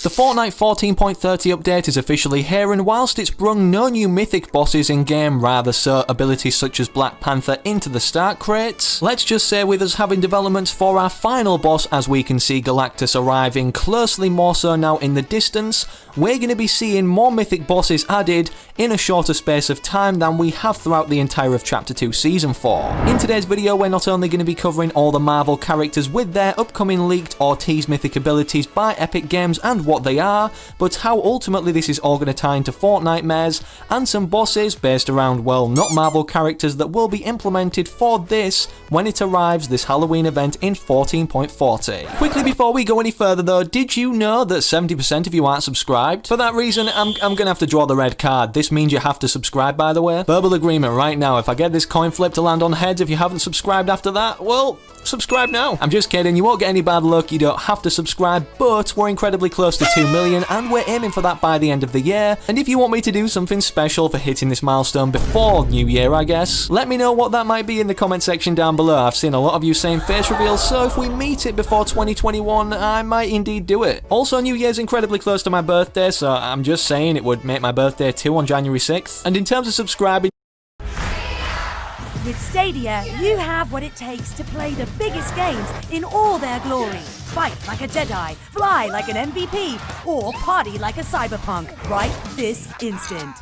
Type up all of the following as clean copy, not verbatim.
The Fortnite 14.30 update is officially here, and whilst it's brung no new mythic bosses in-game, rather so abilities such as Black Panther into the start crates, let's just say with us having developments for our final boss, as we can see Galactus arriving closely more so now in the distance, we're going to be seeing more mythic bosses added in a shorter space of time than we have throughout the entire of Chapter 2 Season 4. In today's video, we're not only going to be covering all the Marvel characters with their upcoming leaked or teased mythic abilities by Epic Games and what they are, but how ultimately this is all going to tie into Fortnitemares, and some bosses based around, well, not Marvel characters that will be implemented for this when it arrives this Halloween event in 14.40. Quickly before we go any further though, did you know that 70% of you aren't subscribed? For that reason, I'm gonna have to draw the red card. This means you have to subscribe, by the way. Verbal agreement right now. If I get this coin flip to land on heads, if you haven't subscribed after that, well, subscribe now. I'm just kidding, you won't get any bad luck, you don't have to subscribe, but we're incredibly close to 2 million and we're aiming for that by the end of the year. And if you want me to do something special for hitting this milestone before New Year, I guess, let me know what that might be in the comment section down below. I've seen a lot of you saying face reveals, so if we meet it before 2021, I might indeed do it. Also, New Year's incredibly close to my birthday, so I'm just saying it would make my birthday too on January 6th. And in terms of subscribing, with Stadia, you have what it takes to play the biggest games in all their glory. Fight like a Jedi, fly like an MVP, or party like a cyberpunk right this instant.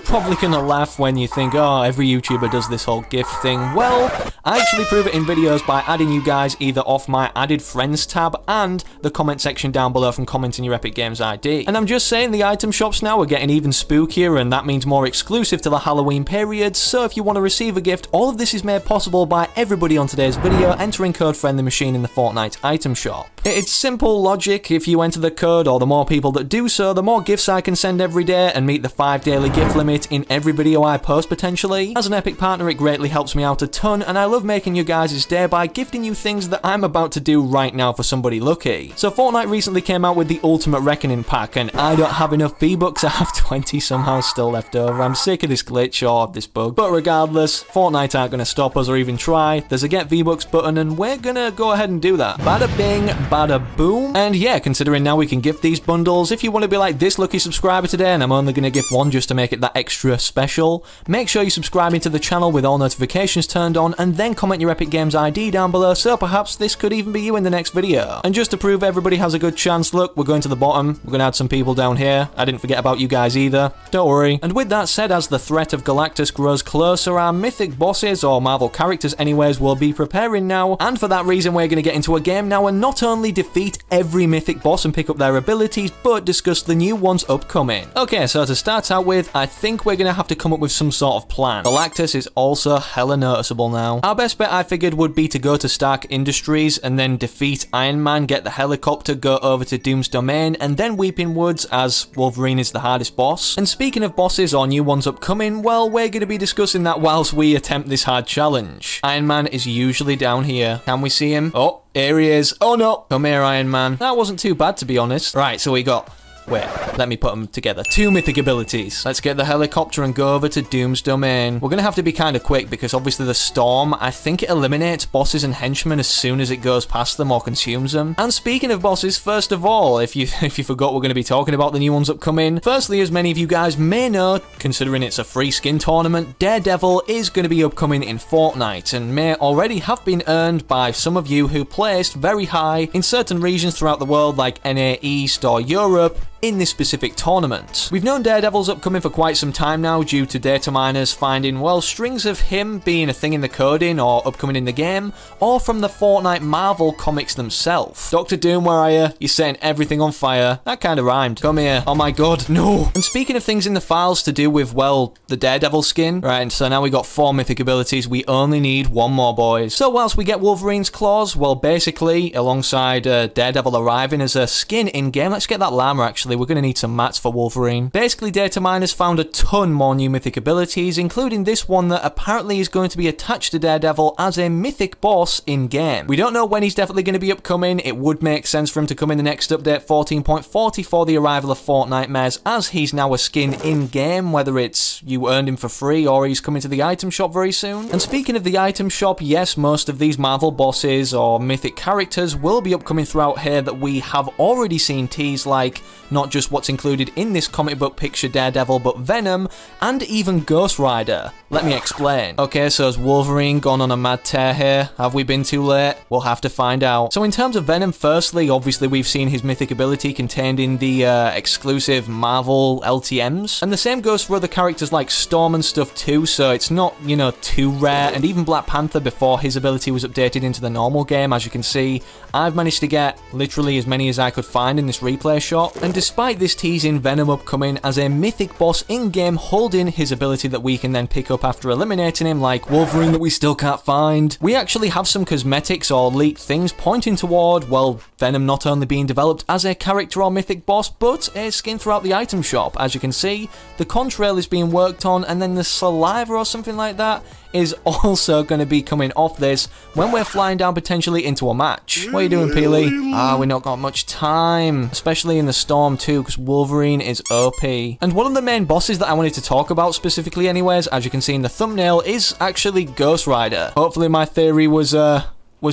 probably gonna laugh when you think, oh, every YouTuber does this whole GIF thing. Well, I actually prove it in videos by adding you guys either off my added friends tab and the comment section down below from commenting your Epic Games ID. And I'm just saying the item shops now are getting even spookier, and that means more exclusive to the Halloween period, so if you want to receive a gift, all of this is made possible by everybody on today's video entering code FriendlyMachine in the Fortnite item shop. It's simple logic. If you enter the code, or the more people that do so, the more gifts I can send every day and meet the 5 daily gift limit in every video I post potentially. As an Epic partner, it greatly helps me out a ton, and I love making you guys' day by gifting you things that I'm about to do right now for somebody lucky. So Fortnite recently came out with the Ultimate Reckoning pack, and I don't have enough V-Bucks. I have 20 somehow still left over. I'm sick of this glitch or this bug. But regardless, Fortnite aren't going to stop us or even try. There's a get V-Bucks button, and we're gonna go ahead and do that. Bada bing, bada boom. And yeah, considering now we can gift these bundles, if you want to be like this lucky subscriber today, and I'm only going to gift one just to make it that extra special, make sure you're subscribing to the channel with all notifications turned on, and then comment your Epic Games ID down below, so perhaps this could even be you in the next video. And just to prove everybody has a good chance, look, we're going to the bottom. We're going to add some people down here. I didn't forget about you guys either. Don't worry. And with that said, as the threat of Galactus grows closer, our mythic bosses, or Marvel characters anyways, will be preparing now, and for that reason we're going to get into a game now and not only defeat every mythic boss and pick up their abilities, but discuss the new ones upcoming. Okay, so to start out with, I think we're going to have to come up with some sort of plan. Galactus is also hella noticeable now. Our best bet, I figured, would be to go to Stark Industries and then defeat Iron Man, get the helicopter, go over to Doom's Domain, and then Weeping Woods, as Wolverine is the hardest boss. And speaking of bosses or new ones upcoming, well, we're going to be discussing that whilst we attempt this hard challenge. Iron Man is usually down here. Can we see him? Oh, here he is. Oh no! Come here, Iron Man. That wasn't too bad, to be honest. Right, so we got... Wait, let me put them together. 2 mythic abilities. Let's get the helicopter and go over to Doom's Domain. We're going to have to be kind of quick because obviously the storm, I think it eliminates bosses and henchmen as soon as it goes past them or consumes them. And speaking of bosses, first of all, if you forgot we're going to be talking about the new ones upcoming, firstly, as many of you guys may know, considering it's a free skin tournament, Daredevil is going to be upcoming in Fortnite and may already have been earned by some of you who placed very high in certain regions throughout the world like NA East or Europe in this specific tournament. We've known Daredevil's upcoming for quite some time now due to data miners finding, well, strings of him being a thing in the coding or upcoming in the game, or from the Fortnite Marvel comics themselves. Dr. Doom, where are you? You're setting everything on fire. That kind of rhymed. Come here. Oh my god, no. And speaking of things in the files to do with, well, the Daredevil skin, right, and so now we got 4 mythic abilities, we only need 1 more, boys. So whilst we get Wolverine's claws, well, basically, alongside Daredevil arriving as a skin in-game, let's get that llama actually actually. We're going to need some mats for Wolverine. Basically, data miners found a ton more new mythic abilities, including this one that apparently is going to be attached to Daredevil as a mythic boss in-game. We don't know when he's definitely going to be upcoming. It would make sense for him to come in the next update 14.40 for the arrival of Fortnitemares, as he's now a skin in-game, whether it's you earned him for free or he's coming to the item shop very soon. And speaking of the item shop, yes, most of these Marvel bosses or mythic characters will be upcoming throughout here that we have already seen teased, like not just what's included in this comic book picture Daredevil, but Venom and even Ghost Rider. Let me explain. Okay, so has Wolverine gone on a mad tear here? Have we been too late? We'll have to find out. So in terms of Venom, firstly, obviously we've seen his mythic ability contained in the exclusive Marvel LTMs, and the same goes for other characters like Storm and stuff too, so it's not, you know, too rare. And even Black Panther, before his ability was updated into the normal game, as you can see, I've managed to get literally as many as I could find in this replay shop. And despite this teasing Venom upcoming as a mythic boss in-game holding his ability that we can then pick up after eliminating him, like Wolverine that we still can't find, we actually have some cosmetics or leaked things pointing toward, well, Venom not only being developed as a character or mythic boss, but a skin throughout the item shop. As you can see, the contrail is being worked on, and then the saliva or something like that is also going to be coming off this when we're flying down potentially into a match. What are you doing, Peely? We're not got much time, especially in the Storm too, because Wolverine is OP. And one of the main bosses that I wanted to talk about specifically anyways, as you can see in the thumbnail, is actually Ghost Rider. Hopefully my theory was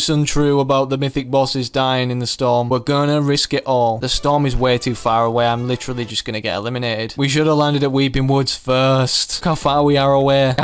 untrue about the mythic bosses dying in the Storm. We're gonna risk it all. The Storm is way too far away. I'm literally just gonna get eliminated. We should have landed at Weeping Woods first. Look how far we are away.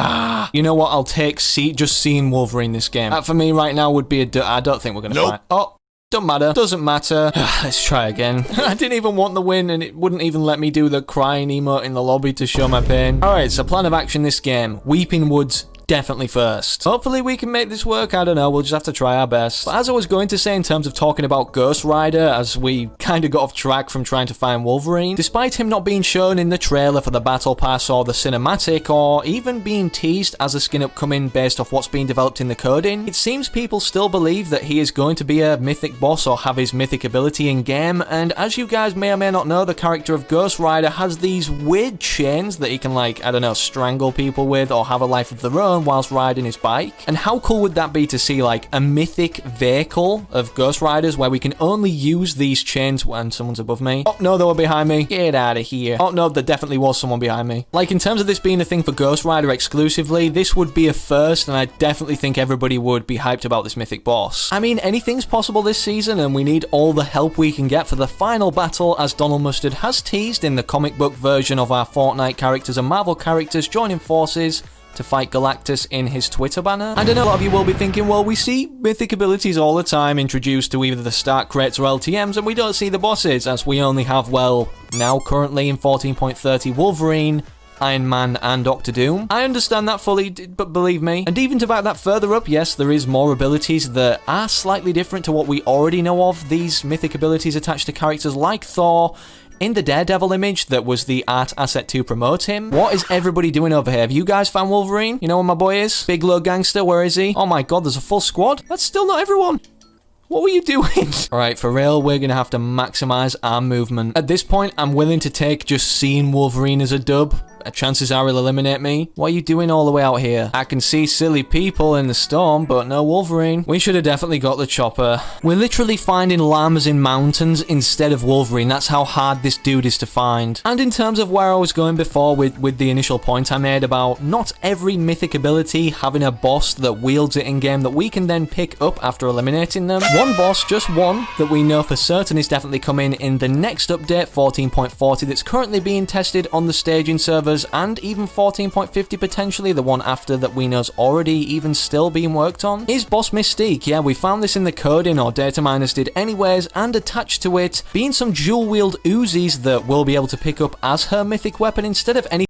You know what? I'll take just seeing Wolverine this game. That for me right now would be I don't think we're gonna fight. Oh. Don't matter. Doesn't matter. Let's try again. I didn't even want the win, and it wouldn't even let me do the crying emote in the lobby to show my pain. Alright, so plan of action this game. Weeping Woods definitely first. Hopefully we can make this work, I don't know, we'll just have to try our best. But as I was going to say in terms of talking about Ghost Rider, as we kind of got off track from trying to find Wolverine, despite him not being shown in the trailer for the Battle Pass or the cinematic, or even being teased as a skin upcoming based off what's being developed in the coding, it seems people still believe that he is going to be a mythic boss or have his mythic ability in game. And as you guys may or may not know, the character of Ghost Rider has these weird chains that he can, like, I don't know, strangle people with or have a life of their own whilst riding his bike. And how cool would that be to see, like, a mythic vehicle of Ghost Riders where we can only use these chains when someone's above me? Oh no, they were behind me. Get out of here. Oh no, there definitely was someone behind me. Like, in terms of this being a thing for Ghost Rider exclusively, this would be a first, and I definitely think everybody would be hyped about this mythic boss. I mean, anything's possible this season, and we need all the help we can get for the final battle, as Donald Mustard has teased in the comic book version of our Fortnite characters and Marvel characters joining forces to fight Galactus in his Twitter banner. And I know a lot of you will be thinking, well, we see mythic abilities all the time introduced to either the start crates or LTMs, and we don't see the bosses, as we only have, well, now currently in 14.30 Wolverine, Iron Man and Doctor Doom. I understand that fully, but believe me. And even to back that further up, yes, there is more abilities that are slightly different to what we already know of. These mythic abilities attached to characters like Thor, in the Daredevil image that was the art asset to promote him. What is everybody doing over here? Have you guys found Wolverine? You know where my boy is? Big Low Gangster, where is he? Oh my god, there's a full squad? That's still not everyone. What were you doing? Alright, for real, we're gonna have to maximize our movement. At this point, I'm willing to take just seeing Wolverine as a dub. Chances are he'll eliminate me. What are you doing all the way out here? I can see silly people in the Storm, but no Wolverine. We should have definitely got the chopper. We're literally finding llamas in mountains instead of Wolverine. That's how hard this dude is to find. And in terms of where I was going before with the initial point I made about not every mythic ability having a boss that wields it in-game that we can then pick up after eliminating them. One boss, just one, that we know for certain is definitely coming in the next update, 14.40, that's currently being tested on the staging server, and even 14.50 potentially, the one after that we know's already even still being worked on, is Boss Mystique. Yeah, we found this in the coding, or data miners did anyways, and attached to it being some dual wield Uzis that we'll be able to pick up as her mythic weapon instead of any